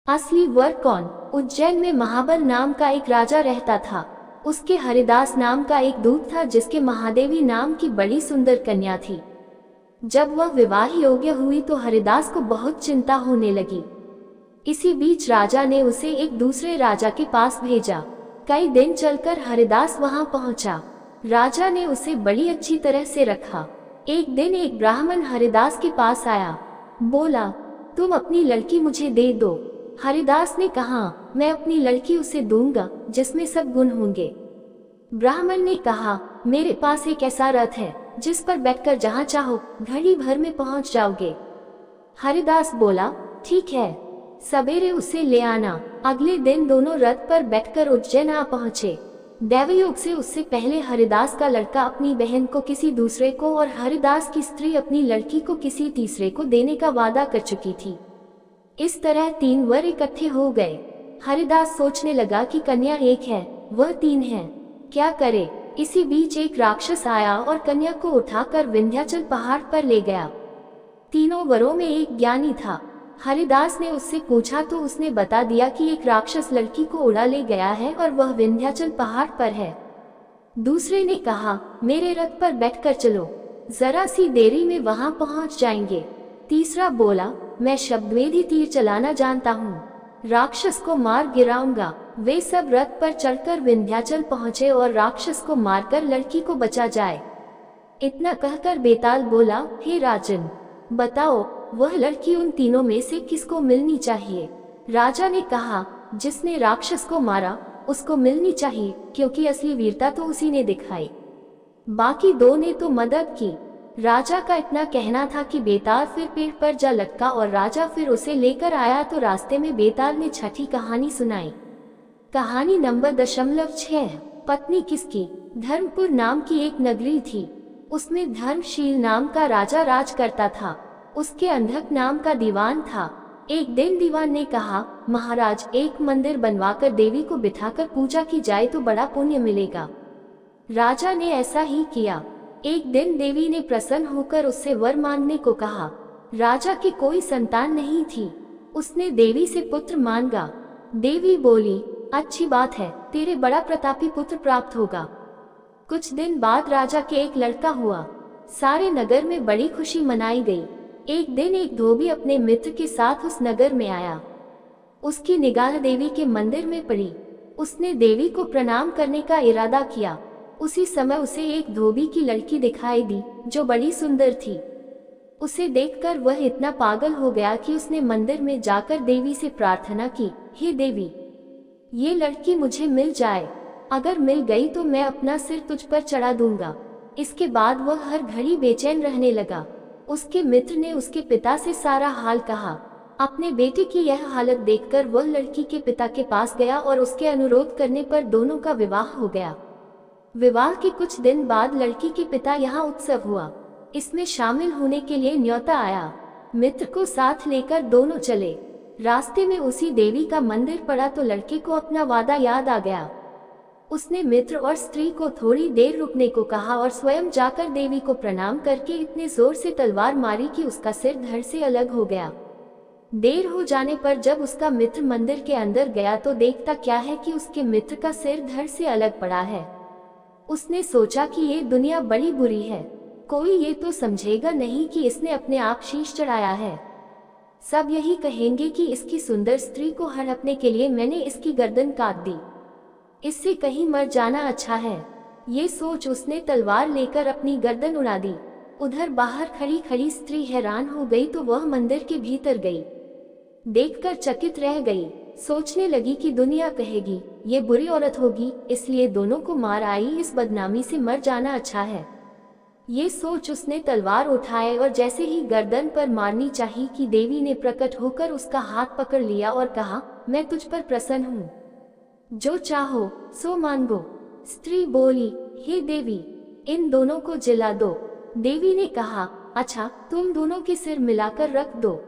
असली वर कौन? उज्जैन में महाबल नाम का एक राजा रहता था। उसके हरिदास नाम का एक दूत था जिसके महादेवी नाम की बड़ी सुंदर कन्या थी। जब वह विवाह योग्य हुई तो हरिदास को बहुत चिंता होने लगी। इसी बीच राजा ने उसे एक दूसरे राजा के पास भेजा। कई दिन चलकर हरिदास वहां पहुंचा। राजा ने उसे बड़ी अच्छी तरह से रखा। एक दिन एक ब्राह्मण हरिदास के पास आया। बोला, तुम अपनी लड़की मुझे दे दो। हरिदास ने कहा, मैं अपनी लड़की उसे दूंगा जिसमें सब गुण होंगे। ब्राह्मण ने कहा, मेरे पास एक ऐसा रथ है जिस पर बैठकर जहां चाहो घड़ी भर में पहुंच जाओगे। हरिदास बोला, ठीक है, सवेरे उसे ले आना। अगले दिन दोनों रथ पर बैठकर उज्जैन आ पहुंचे। दैवयोग से उससे पहले हरिदास का लड़का अपनी बहन को किसी दूसरे को और हरिदास की स्त्री अपनी लड़की को किसी तीसरे को देने का वादा कर चुकी थी। इस तरह 3 वर इकट्ठे हो गए। हरिदास सोचने लगा कि कन्या एक है, वह 3 है, क्या करे। इसी बीच एक राक्षस आया और कन्या को उठाकर विंध्याचल पहाड़ पर ले गया। तीनों वरों में एक ज्ञानी था। हरिदास ने उससे पूछा तो उसने बता दिया कि एक राक्षस लड़की को उड़ा ले गया है और वह विंध्याचल पहाड़ पर है। दूसरे ने कहा, मेरे रथ पर बैठकर चलो, जरा सी देरी में वहां पहुंच जाएंगे। तीसरा बोला, मैं शब्दवेदी तीर चलाना जानता हूँ, राक्षस को मार गिराऊंगा। वे सब रथ पर चढ़कर विंध्याचल पहुँचे और राक्षस को मारकर लड़की को बचा जाए। इतना कहकर बेताल बोला, हे राजन, बताओ वह लड़की उन तीनों में से किसको मिलनी चाहिए। राजा ने कहा, जिसने राक्षस को मारा उसको मिलनी चाहिए, क्योंकि असली वीरता तो उसी ने दिखाई। बाकी 2 ने तो मदद की। राजा का इतना कहना था कि बेताल फिर पेड़ पर जा लटका और राजा फिर उसे लेकर आया तो रास्ते में बेताल ने छठी कहानी सुनाई। कहानी नंबर 6। पत्नी किसकी। धर्मपुर नाम की एक नगरी थी। उसमें धर्मशील नाम का राजा राज करता था। उसके अंधक नाम का दीवान था। एक दिन दीवान ने कहा, महाराज, एक मंदिर बनवाकर देवी को बिठाकर पूजा की जाए तो बड़ा पुण्य मिलेगा। राजा ने ऐसा ही किया। एक दिन देवी ने प्रसन्न होकर उससे वर मांगने को कहा। राजा की कोई संतान नहीं थी। उसने देवी से पुत्र मांगा। देवी बोली, अच्छी बात है, तेरे बड़ा प्रतापी पुत्र प्राप्त होगा। कुछ दिन बाद राजा के एक लड़का हुआ। सारे नगर में बड़ी खुशी मनाई गई। एक दिन एक धोबी अपने मित्र के साथ उस नगर में आया। उसकी निगाह देवी के मंदिर में पड़ी। उसने देवी को प्रणाम करने का इरादा किया। उसी समय उसे एक धोबी की लड़की दिखाई दी जो बड़ी सुंदर थी। उसे देखकर वह इतना पागल हो गया कि उसने मंदिर में जाकर देवी से प्रार्थना की, हे देवी, ये लड़की मुझे मिल जाए। अगर मिल गई तो मैं अपना सिर तुझ पर चढ़ा दूंगा। इसके बाद वह हर घड़ी बेचैन रहने लगा। उसके मित्र ने उसके पिता से सारा हाल कहा। अपने बेटे की यह हालत देखकर वह लड़की के पिता के पास गया और उसके अनुरोध करने पर दोनों का विवाह हो गया। विवाह के कुछ दिन बाद लड़की के पिता यहाँ उत्सव हुआ। इसमें शामिल होने के लिए न्योता आया। मित्र को साथ लेकर दोनों चले। रास्ते में उसी देवी का मंदिर पड़ा तो लड़के को अपना वादा याद आ गया। उसने मित्र और स्त्री को थोड़ी देर रुकने को कहा और स्वयं जाकर देवी को प्रणाम करके इतने जोर से तलवार मारी कि उसका सिर धड़ से अलग हो गया। देर हो जाने पर जब उसका मित्र मंदिर के अंदर गया तो देखता क्या है कि उसके मित्र का सिर धड़ से अलग पड़ा है। उसने सोचा कि ये दुनिया बड़ी बुरी है, कोई ये तो समझेगा नहीं कि इसने अपने आप शीश चढ़ाया है। सब यही कहेंगे कि इसकी सुंदर स्त्री को हड़पने के लिए मैंने इसकी गर्दन काट दी। इससे कहीं मर जाना अच्छा है। ये सोच उसने तलवार लेकर अपनी गर्दन उड़ा दी। उधर बाहर खड़ी खड़ी स्त्री हैरान हो गई तो वह मंदिर के भीतर गई। देखकर चकित रह गई। सोचने लगी कि दुनिया कहेगी ये बुरी औरत होगी, इसलिए दोनों को मार आई। इस बदनामी से मर जाना अच्छा है। ये सोच उसने तलवार उठाए और जैसे ही गर्दन पर मारनी चाहिए कि देवी ने प्रकट होकर उसका हाथ पकड़ लिया और कहा, मैं तुझ पर प्रसन्न हूँ, जो चाहो सो मांगो। स्त्री बोली, हे देवी, इन दोनों को जिला दो। देवी ने कहा, अच्छा, तुम दोनों के सिर मिलाकर रख दो।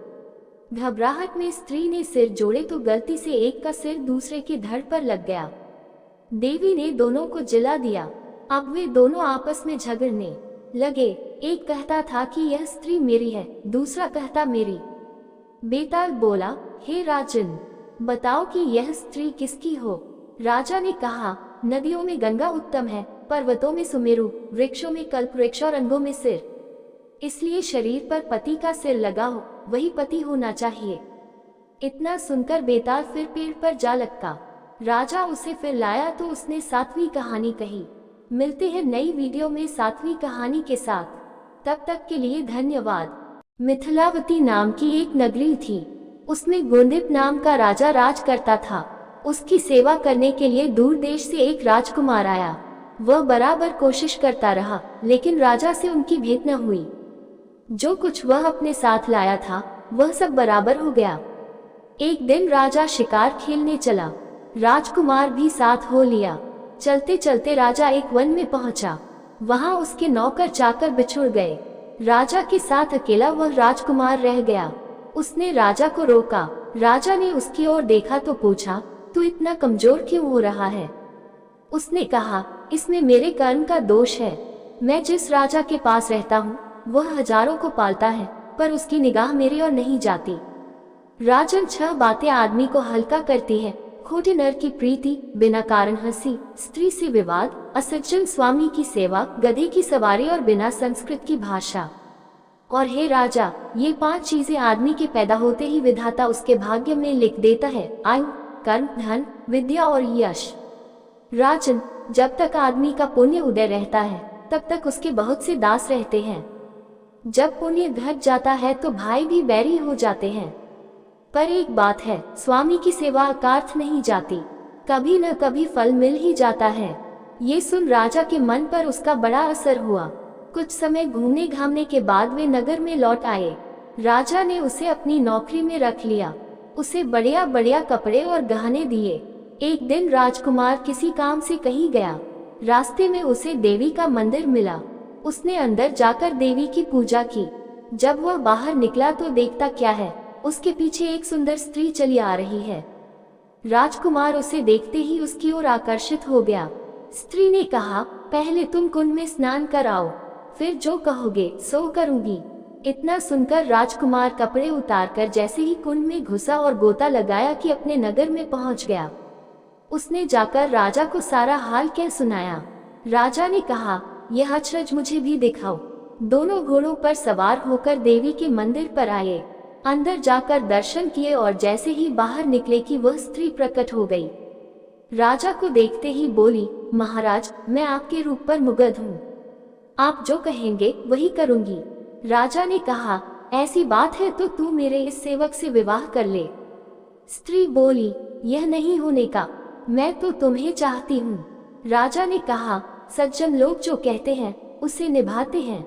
घबराहट में स्त्री ने सिर जोड़े तो गलती से एक का सिर दूसरे की धड़ पर लग गया। देवी ने दोनों को जिला दिया। अब वे दोनों आपस में झगड़ने लगे। एक कहता था कि यह स्त्री मेरी है, दूसरा कहता मेरी। बेताल बोला, हे राजन, बताओ कि यह स्त्री किसकी हो। राजा ने कहा, नदियों में गंगा उत्तम है, पर्वतों में सुमेरु, वृक्षों में कल्पवृक्ष और अंगों में सिर। इसलिए शरीर पर पति का सिर लगा हो, वही पति होना चाहिए। इतना सुनकर बेताल फिर पेड़ पर जा लटका। राजा उसे फिर लाया तो उसने 7वीं कहानी कही। मिलते हैं नई वीडियो में 7वीं कहानी के साथ। तब तक के लिए धन्यवाद। मिथिलावती नाम की एक नगरी थी। उसमें गुंदिप नाम का राजा राज करता था। उसकी सेवा करने के लिए दूर देश से एक राजकुमार आया। वह बराबर कोशिश करता रहा, लेकिन राजा से उनकी भेंट न हुई। जो कुछ वह अपने साथ लाया था वह सब बराबर हो गया। एक दिन राजा शिकार खेलने चला। राजकुमार भी साथ हो लिया। चलते चलते राजा एक वन में पहुंचा। वहां उसके नौकर चाकर बिछुड़ गए। राजा के साथ अकेला वह राजकुमार रह गया। उसने राजा को रोका। राजा ने उसकी ओर देखा तो पूछा, तू इतना कमजोर क्यों हो रहा है? उसने कहा, इसमें मेरे कर्म का दोष है। मैं जिस राजा के पास रहता हूँ वह हजारों को पालता है, पर उसकी निगाह मेरी ओर नहीं जाती। राजन, 6 बातें आदमी को हल्का करती है। खोटे नर की प्रीति, बिना कारण हंसी, स्त्री से विवाद, असज्जन स्वामी की सेवा, गधे की सवारी और बिना संस्कृत की भाषा। और हे राजा, ये 5 चीजें आदमी के पैदा होते ही विधाता उसके भाग्य में लिख देता है, आयु, कर्म, धन, विद्या और यश। राजन, जब तक आदमी का पुण्य उदय रहता है तब तक उसके बहुत से दास रहते हैं। जब पुण्य घट जाता है तो भाई भी बैरी हो जाते हैं। पर एक बात है, स्वामी की सेवा अकार्थ नहीं जाती, कभी न कभी फल मिल ही जाता है। ये सुन राजा के मन पर उसका बड़ा असर हुआ। कुछ समय घूमने घामने के बाद वे नगर में लौट आए। राजा ने उसे अपनी नौकरी में रख लिया। उसे बढ़िया बढ़िया कपड़े और गहने दिए। एक दिन राजकुमार किसी काम से कहीं गया। रास्ते में उसे देवी का मंदिर मिला। उसने अंदर जाकर देवी की पूजा की। जब वह बाहर निकला तो देखता क्या है, उसके पीछे एक सुंदर स्त्री चली आ रही है। राजकुमार उसे देखते ही उसकी ओर आकर्षित हो गया। स्त्री ने कहा, पहले तुम कुंड में स्नान कराओ, फिर जो कहोगे सो करूंगी। इतना सुनकर राजकुमार कपड़े उतारकर जैसे ही कुंड में घुसा और गोता लगाया कि अपने नगर में पहुंच गया। उसने जाकर राजा को सारा हाल कह सुनाया। राजा ने कहा, यह अचरज मुझे भी दिखाओ। दोनों घोड़ों पर सवार होकर देवी के मंदिर पर आए। अंदर जाकर दर्शन किए और जैसे ही बाहर निकले कि वह स्त्री प्रकट हो गई। राजा को देखते ही बोली, महाराज, मैं आपके रूप पर मुग्ध हूँ। आप जो कहेंगे वही करूंगी। राजा ने कहा, ऐसी बात है तो तू मेरे इस सेवक से विवाह कर ले। स्त्री बोली, यह नहीं होने का, मैं तो तुम्हें चाहती हूँ। राजा ने कहा, सज्जन लोग जो कहते हैं उसे निभाते हैं,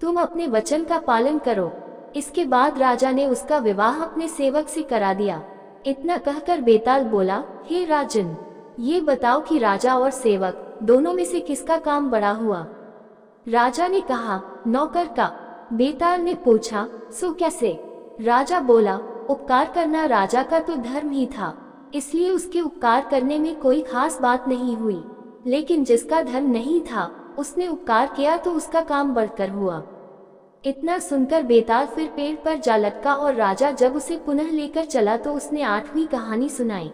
तुम अपने वचन का पालन करो। इसके बाद राजा ने उसका विवाह अपने सेवक से करा दिया। इतना कहकर बेताल बोला, हे राजन, ये बताओ कि राजा और सेवक दोनों में से किसका काम बड़ा हुआ? राजा ने कहा, नौकर का। बेताल ने पूछा, सो कैसे? राजा बोला, उपकार करना राजा का तो धर्म ही था, इसलिए उसके उपकार करने में कोई खास बात नहीं हुई। लेकिन जिसका धर्म नहीं था उसने उपकार किया तो उसका काम बढ़कर हुआ। इतना सुनकर बेताल फिर पेड़ पर जा लटका और राजा जब उसे पुनः लेकर चला तो उसने 8वीं कहानी सुनाई।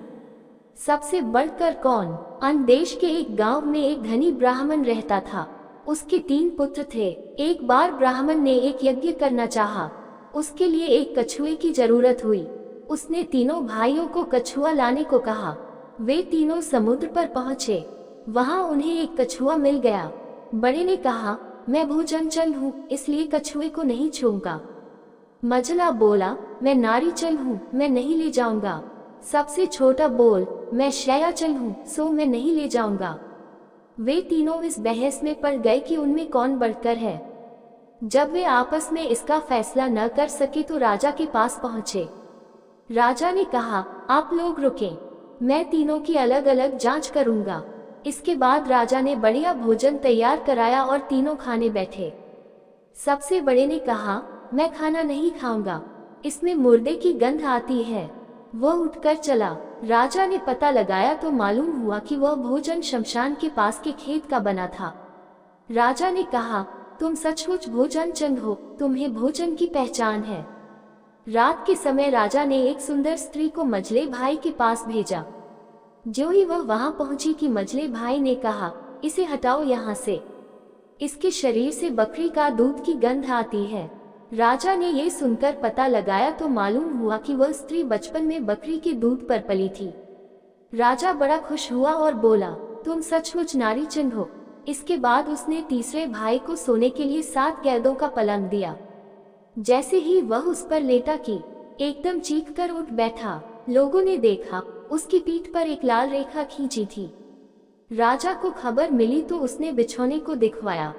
सबसे बढ़कर कौन? अन्य देश के एक गांव में एक धनी ब्राह्मण रहता था। उसके 3 पुत्र थे। एक बार ब्राह्मण ने एक यज्ञ करना चाहा। उसके लिए एक कछुए की जरूरत हुई। उसने तीनों भाइयों को कछुआ लाने को कहा। वे तीनों समुद्र पर पहुंचे। वहां उन्हें एक कछुआ मिल गया। बड़े ने कहा, मैं भूचंचल हूँ इसलिए कछुए को नहीं छूऊंगा। मझला बोला, मैं नारीचल हूँ, मैं नहीं ले जाऊंगा। सबसे छोटा बोल, मैं शयाचल हूँ, सो मैं नहीं ले जाऊंगा। वे तीनों इस बहस में पड़ गए कि उनमें कौन बढ़कर है। जब वे आपस में इसका फैसला न कर सके तो राजा के पास पहुंचे। राजा ने कहा, आप लोग रुकें, मैं तीनों की अलग अलग जांच करूंगा। इसके बाद राजा ने बढ़िया भोजन तैयार कराया और तीनों खाने बैठे। सबसे बड़े ने कहा, मैं खाना नहीं खाऊंगा, इसमें मुर्दे की गंध आती है। वह उठकर चला। राजा ने पता लगाया तो मालूम हुआ कि वह भोजन शमशान के पास के खेत का बना था। राजा ने कहा, तुम सचमुच भोजन चंद हो, तुम्हें भोजन की पहचान है। रात के समय राजा ने एक सुंदर स्त्री को मजले भाई के पास भेजा। जो ही वह वहां पहुंची कि मजले भाई ने कहा, इसे हटाओ यहाँ से, इसके शरीर से बकरी का दूध की गंध आती है। राजा ने ये सुनकर पता लगाया तो मालूम हुआ कि वह स्त्री बचपन में बकरी के दूध पर पली थी। राजा बड़ा खुश हुआ और बोला, तुम सचमुच नारी चंद हो। इसके बाद उसने तीसरे भाई को सोने के लिए 7 गैदों का पलंग दिया। जैसे ही वह उस पर लेटा कि एकदम चीख कर उठ बैठा। लोगों ने देखा, उसकी पीठ पर एक लाल रेखा खींची थी। राजा को खबर मिली तो उसने बिछौने को दिखवाया।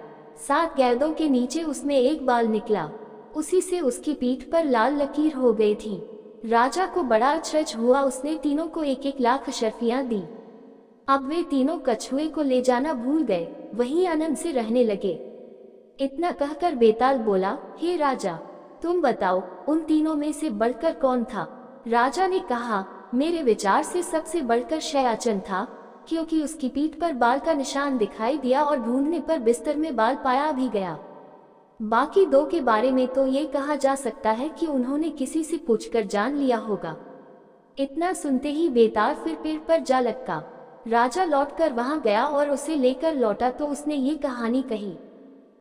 7 गैदों के नीचे उसमें एक बाल निकला, उसी से उसकी पीठ पर लाल लकीर हो गई थी। राजा को बड़ा अचरज हुआ। उसने तीनों को 1-1 लाख अशर्फियां दी। अब वे तीनों कछुए को ले जाना भूल गए, वहीं आनंद से रहने लगे। इतना कहकर बेताल बोला, हे राजा, तुम बताओ उन तीनों में से बढ़कर कौन था? राजा ने कहा, मेरे विचार से सबसे बढ़कर शयाचन था, क्योंकि उसकी पीठ पर बाल का निशान दिखाई दिया और ढूंढने पर बिस्तर में बाल पाया भी गया। बाकी 2 के बारे में तो ये कहा जा सकता है कि उन्होंने किसी से पूछकर जान लिया होगा। इतना सुनते ही बेताल फिर पेड़ पर जा लटका। राजा लौटकर वहां गया और उसे लेकर लौटा तो उसने ये कहानी कही।